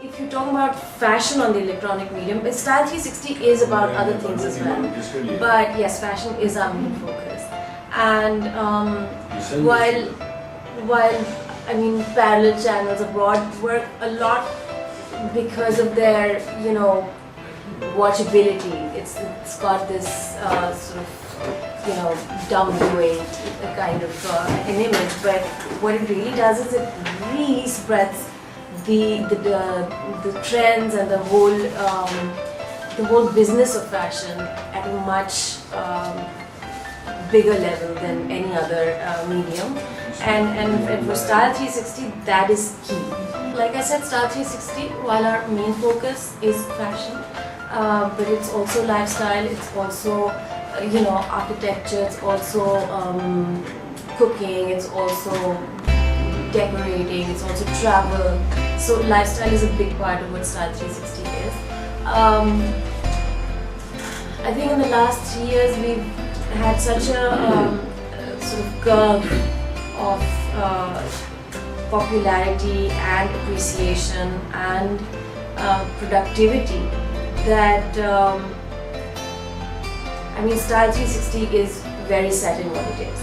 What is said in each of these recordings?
if you talk about fashion on the electronic medium, Style 360 is about other things as well. But yes, fashion is our main focus. And while I mean parallel channels abroad work a lot because of their watchability. It's got this sort of dumb weight kind of an image, but what it really does is it really spreads the trends and the whole business of fashion at a much bigger level than any other medium, and for Style 360 that is key. Like I said, Style 360, while our main focus is fashion, but it's also lifestyle, it's also architecture, it's also cooking, it's also decorating, it's also travel. So lifestyle is a big part of what Style 360 is. I think in the last 3 years we've had such a sort of curve of popularity and appreciation and productivity that Style 360 is very set in what it is.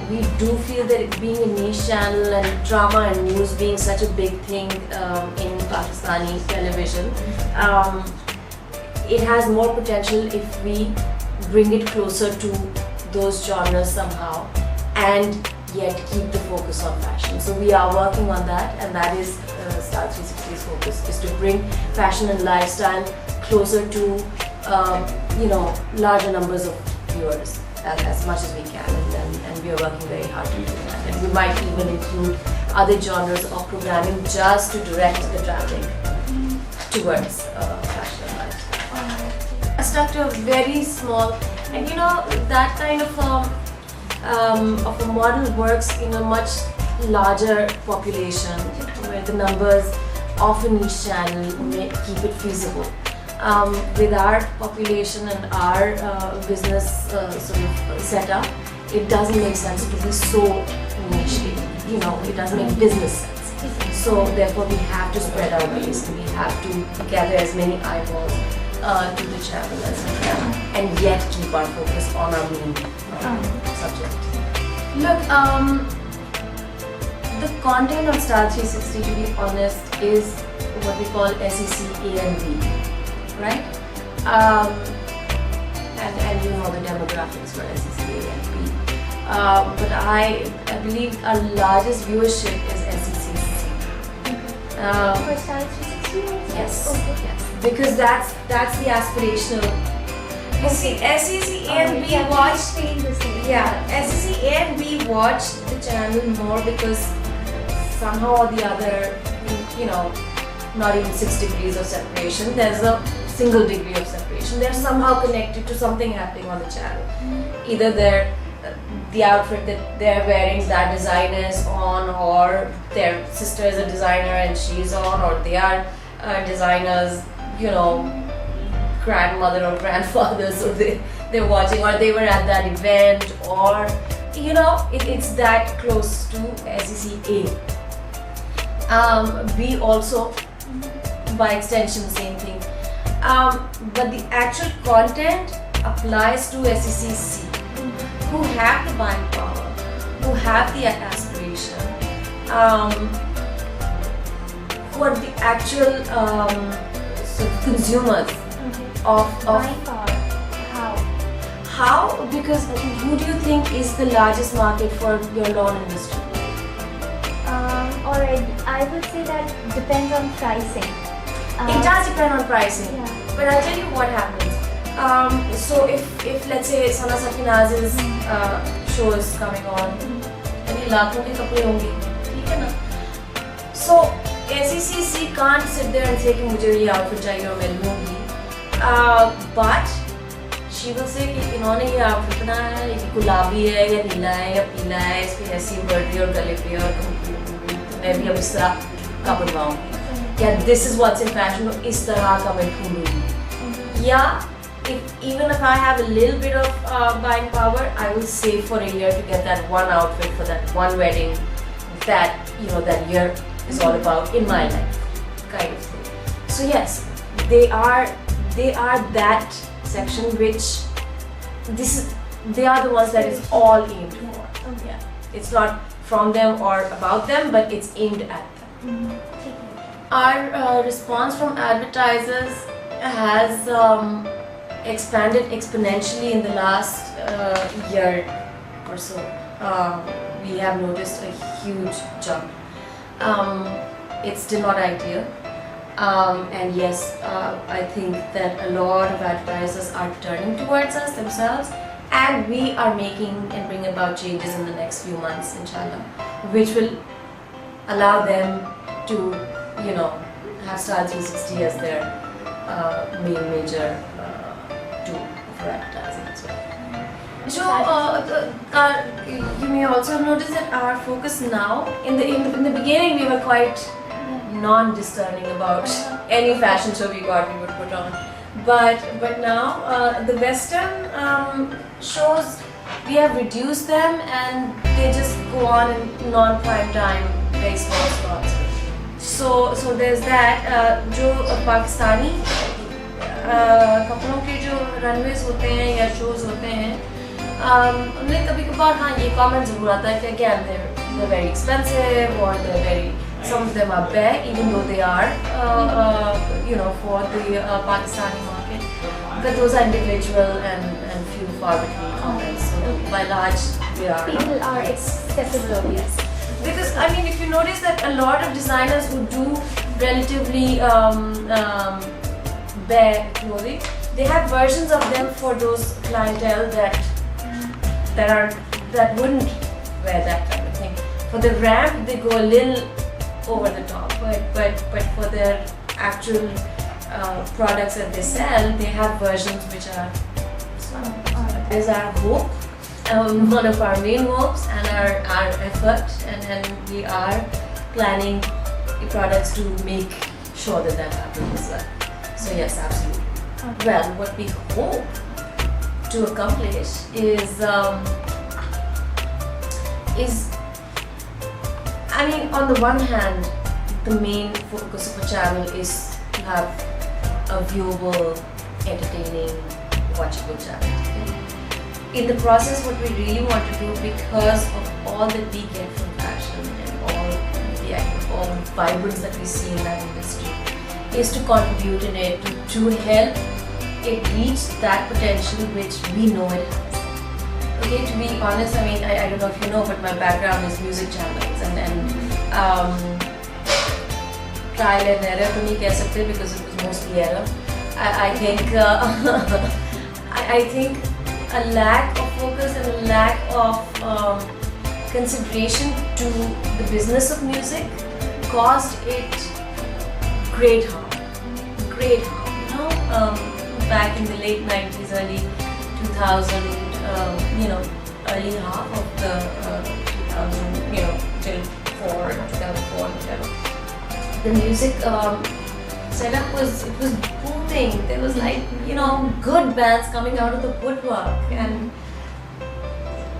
We do feel that it being a niche channel and drama and news being such a big thing in Pakistani television, it has more potential if we bring it closer to those genres somehow and yet keep the focus on fashion. So we are working on that, and that is Style 360's focus, is to bring fashion and lifestyle closer to larger numbers of viewers as much as we can, and we are working very hard to do that. And we might even include other genres of programming just to direct the traffic towards fashion and lifestyle. I stuck to a very small, and that kind of a model works in a much larger population where the numbers of a niche channel may keep it feasible. With our population and our business sort of setup, it doesn't make sense to be so niche. It doesn't make business sense. So therefore we have to spread our base and we have to gather as many eyeballs to the channel as we can, and yet keep our focus on our main subject. Look, the content on Style 360, to be honest, is what we call SEC A and B. Right? And the demographics for SEC A and B. But I believe our largest viewership is SEC C. For Style 360? Yes. Okay. Yes. Because that's the aspirational. You see, SEC A and B watch. Yeah, SEC A and B watch the channel more because somehow or the other, not even 6 degrees of separation. There's a single degree of separation. They're somehow connected to something happening on the channel. Either the outfit that they're wearing, that designer is on, or their sister is a designer and she's on, or they are designers, grandmother or grandfather, so they're watching, or they were at that event, or it's that close to SEC A. B also, by extension, the same thing. But the actual content applies to SEC C, who have the buying power, who have the aspiration, who are the actual sort of consumers of Buying power. How? How? Because who do you think is the largest market for your lawn industry? Alright, I would say that depends on pricing. It does depend on pricing, Yeah. but I'll tell you what happens. So if let's say Sana Sakinaz's show is coming on, and ये लाखों के कपड़े होंगे, ठीक है ना? So SEC can't sit there and say कि मुझे ये outfit चाहिए और मैं लूँगी, but she will say कि इन्होंने ये outfit बनाया है, ये गुलाबी है या नीला है या पीला है, इस पे ऐसी embroidery और गले पे और मैं भी अब इस तरह का बनवाऊँगी. Yeah, this is what's in fashion, इस तरह का मैं ढूंढूंगी. Yeah, even if I have a little bit of buying power, I will save for a year to get that one outfit for that one wedding that that year is all about in my life. kind of thing. So yes, they are that section which they are the ones that is all aimed for. Okay. Yeah, it's not from them or about them, but it's aimed at them. Our response from advertisers has expanded exponentially in the last year or so. We have noticed a huge jump. It's still not ideal. And yes, I think that a lot of advertisers are turning towards us themselves, and we are making and bringing about changes in the next few months, inshallah, which will allow them to, have Style 360 as their major tool for advertising as well. So you may also notice that our focus now, in the beginning we were quite non-discerning about any fashion show we would put on, but now the Western shows, we have reduced them and they just go on in non-prime time, very small slots. So there's that. जो पाकिस्तानी कपड़ों के जो runways होते हैं या shows होते हैं, उनमें कभी कभार हाँ ये कमेंट ज़रूर आता है कि again they're very expensive, or some of them are bare, even though they are for the Pakistani market, but those are individual and few far between comments. So by large they are. People are acceptable, yes. Because I mean, if you notice that a lot of designers who do relatively bare clothing, they have versions of them for those clientele that wouldn't wear that kind of thing. For the ramp, they go a little over the top, but for their actual products that they sell, they have versions which are. There's our hope. One of our main hopes and our effort, and we are planning the products to make sure that happens as well. So yes, absolutely. Okay. Well, what we hope to accomplish is I mean, on the one hand, the main focus of a channel is to have a viewable, entertaining, watchable channel. In the process, what we really want to do, because of all that we get from fashion and all the vibrance that we see in that industry, is to contribute in it, to help it reach that potential which we know it has. Okay, to be honest, I mean, I don't know if you know, but my background is music channels and trial and error to me कह सकते, because it was mostly error. I think a lack of focus and a lack of consideration to the business of music caused it great harm. Back in the late 90s, early 2000, early half of the 2000, till 2004, whatever. The music setup was booming. There was good bands coming out of the woodwork, and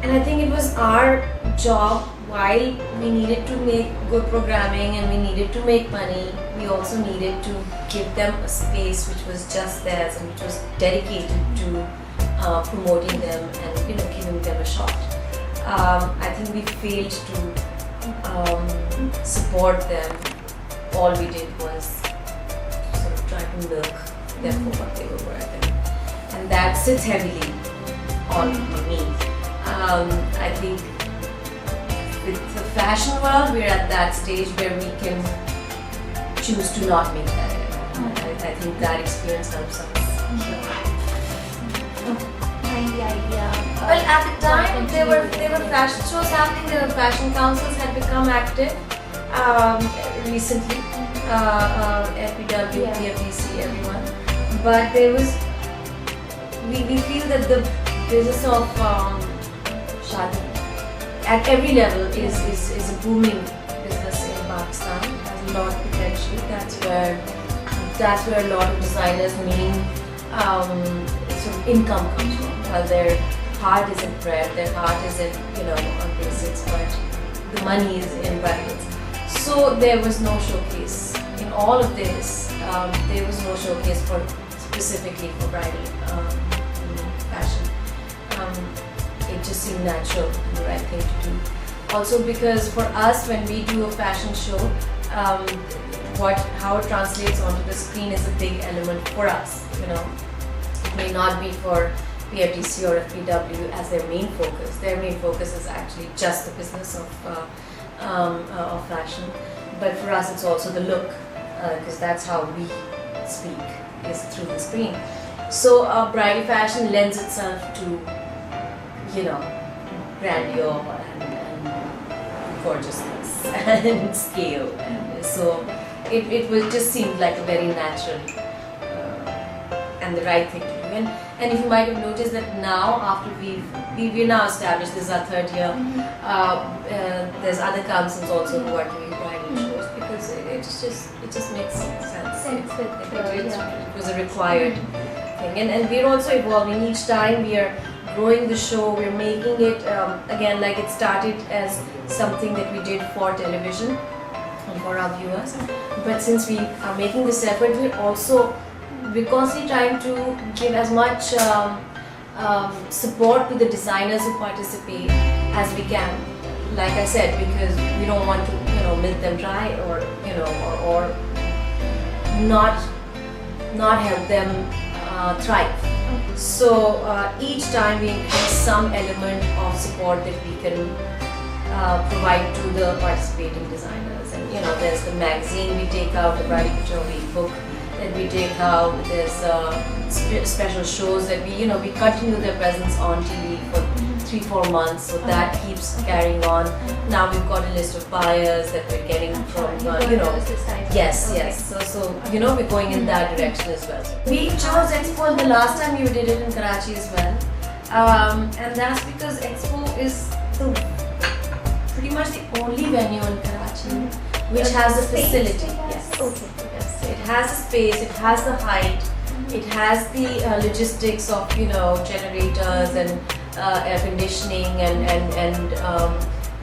I think it was our job, while we needed to make good programming and we needed to make money, we also needed to give them a space which was just theirs and which was dedicated to promoting them and giving them a shot. I think we failed to support them. All we did was sort of try to milk them for what they were worth, and that sits heavily on me. I think with the fashion world, we're at that stage where we can choose to not make that anymore. I think that experience helps us. Behind the idea. Well, at the time, there were fashion shows happening. There were fashion councils had become active recently. FPW, PFDC, everyone. But there was, we feel that the business of shadi at every level is a booming business in Pakistan. It has a lot of potential. That's where a lot of designers' main sort of income comes from. Well, their heart is in bread, their heart is in on basics, but the money is in bridals. So there was no showcase in all of this, there was no showcase specifically for bridal fashion. It just seemed natural and the right thing to do. Also because for us, when we do a fashion show, how it translates onto the screen is a big element for us. It may not be for PFDC or FPW as their main focus. Their main focus is actually just the business of fashion. But for us, it's also the look, because that's how we speak, is through the screen. So bridal fashion lends itself to, grandeur and gorgeousness and scale. And so it will just seem like a very natural and the right thing to do. And if you might have noticed that now, after we're now established, this is our third year, there's other councils also who are doing bridal shows, because it just makes sense. It was a required thing. And we're also evolving. Each time we are growing the show, we're making it, again, like it started as something that we did for television and for our viewers. But since we are making this effort, we're constantly trying to give as much support to the designers who participate as we can. Like I said, because we don't want to, milk them dry or not help them thrive. So each time we increase some element of support that we can provide to the participating designers. And there's the magazine we take out, the bridal couture book that we take out. There's special shows that we continue their presence on TV for 3-4 months, so that keeps carrying on. Now we've got a list of buyers that we're getting from yes. So we're going in that direction as well. We chose Expo the last time we did it in Karachi as well, and that's because Expo is pretty much the only venue in Karachi which has a facility. Yes. Okay. Yes, it has a space, it has the height, it has the logistics of generators and air conditioning and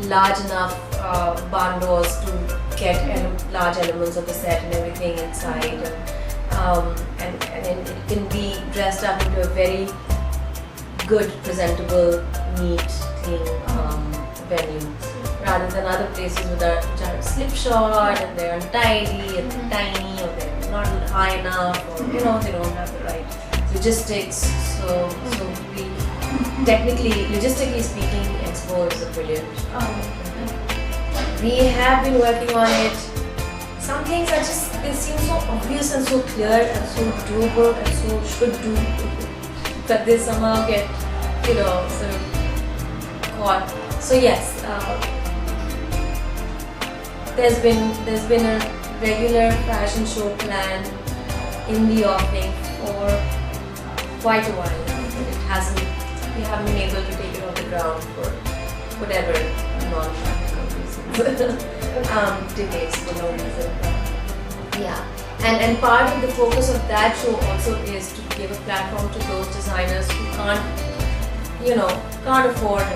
large enough barn doors to get large elements of the set and everything inside, and it can be dressed up into a very good, presentable, neat, clean venue, rather than other places which are slipshod and they're untidy and they're tiny, or they're not high enough, or they don't have the right logistics. So we logistically speaking, Expo is a brilliant. We have been working on it. Some things they seem so obvious and so clear and so doable and so should do, but they somehow get sort of caught. So yes, there's been a regular fashion show plan in the offing for quite a while now, but we haven't been able to take it off the ground for whatever non-practical reasons. Delays for no reason. Yeah, and part of the focus of that show also is to give a platform to those designers who can't afford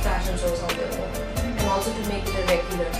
fashion shows on their own, and also to make it a regular